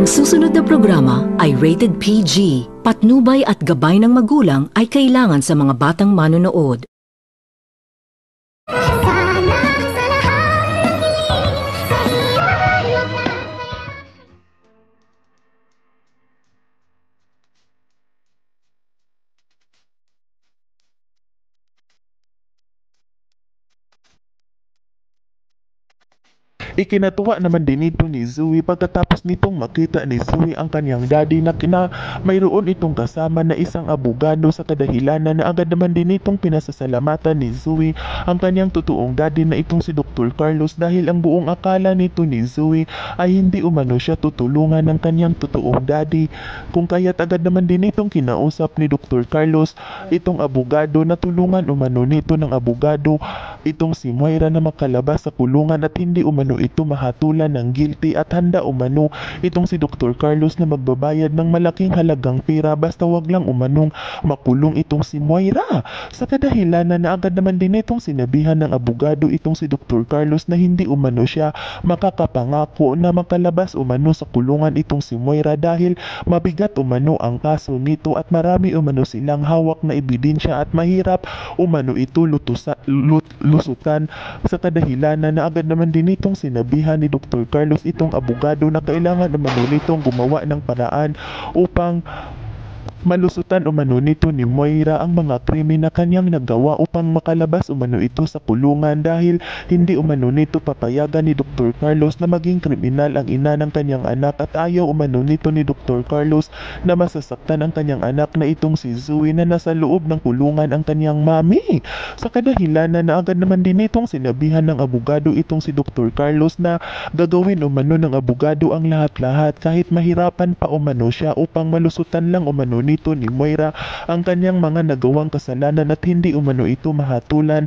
Ang susunod na programa ay rated PG. Patnubay at gabay ng magulang ay kailangan sa mga batang manonood. Ikinatuwa naman din ito ni Zoe pagkatapos nitong makita ni Zoe ang kanyang daddy na mayroon itong kasama na isang abogado sa kadahilanan na agad naman din itong pinasasalamatan ni Zoe ang kanyang totoong daddy na itong si Dr. Carlos dahil ang buong akala nito ni Zoe ay hindi umano siya tutulungan ng kanyang totoong daddy, kung kaya't agad naman din itong kinausap ni Dr. Carlos itong abogado na tulungan umano nito ng abogado itong si Moira na makalabas sa kulungan at hindi umano ito mahatulan ng guilty at handa umano itong si Dr. Carlos na magbabayad ng malaking halagang pera basta wag lang umanong makulong itong si Moira. Sa kadahilanan na agad naman din itong sinabihan ng abogado itong si Dr. Carlos na hindi umano siya makakapangako na makalabas umano sa kulungan itong si Moira dahil mabigat umano ang kaso nito at marami umano silang hawak na ebidensya at mahirap umano ito lusutan. Sa kadahilanan na agad naman din itong sinabihan ni Dr. Carlos itong abogado na kailangan umano nitong gumawa ng paraan upang malusutan umano nito ni Moira ang mga krimen na kanyang nagawa upang makalabas umano ito sa kulungan dahil hindi umano nito papayagan ni Dr. Carlos na maging kriminal ang ina ng kanyang anak at ayaw umano nito ni Dr. Carlos na masasaktan ang kanyang anak na itong si Zoe na nasa loob ng kulungan ang kanyang mami. Sa kadahilanan na agad naman din itong sinabihan ng abogado itong si Dr. Carlos na gagawin umano ng abogado ang lahat-lahat kahit mahirapan pa umano siya upang malusutan lang umano nito ni Moira ang kanyang mga nagawang kasalanan at hindi umano ito mahatulan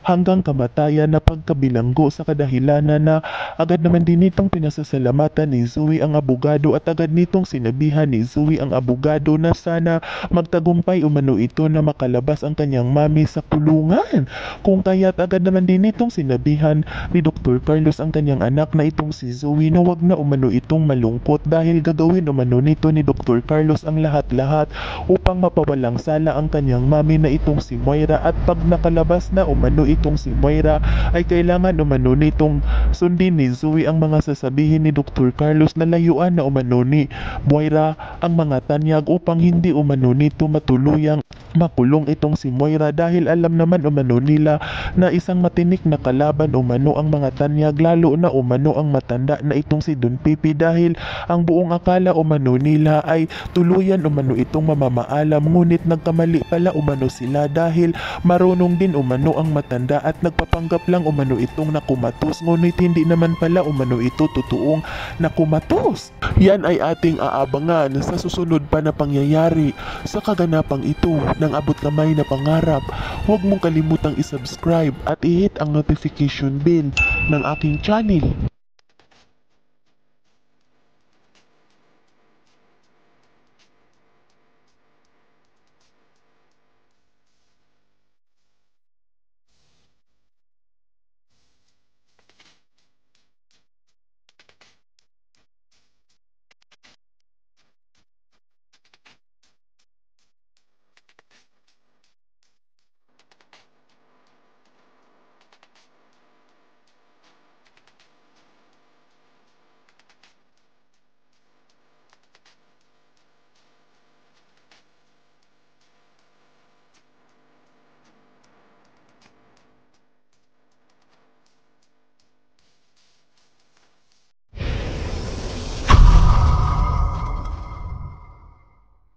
hanggang kamatayan na pagkabilanggo. Sa kadahilanan na agad naman din itong pinasasalamatan ni Zoe ang abogado at agad nitong sinabihan ni Zoe ang abogado na sana magtagumpay umano ito na makalabas ang kanyang mami sa kulungan. Kung kaya't agad naman din itong sinabihan ni Dr. Carlos ang kanyang anak na itong si Zoe na wag na umano itong malungkot dahil gagawin umano nito ni Dr. Carlos ang lahat-lahat upang mapawalang sala ang kanyang mami na itong si Moira at pag nakalabas na umano itong si Moira ay kailangan umano nitong sundin ni Zoe ang mga sasabihin ni Dr. Carlos na layuan na umano ni Moira ang mga tanyag upang hindi umano nito matuluyang makulong itong si Moira dahil alam naman umano nila na isang matinik na kalaban umano ang mga tanyag lalo na umano ang matanda na itong si Don Pipi dahil ang buong akala umano nila ay tuluyan umano itong mamamaalam ngunit nagkamali pala umano sila dahil marunong din umano ang matanda at nagpapanggap lang umano itong nakumatos ngunit hindi naman pala umano ito totoong nakumatos. Yan ay ating aabangan sa susunod pa na pangyayari sa kaganapang ito ng abot kamay na pangarap. Huwag mong kalimutang isubscribe at i-hit ang notification bell ng aking channel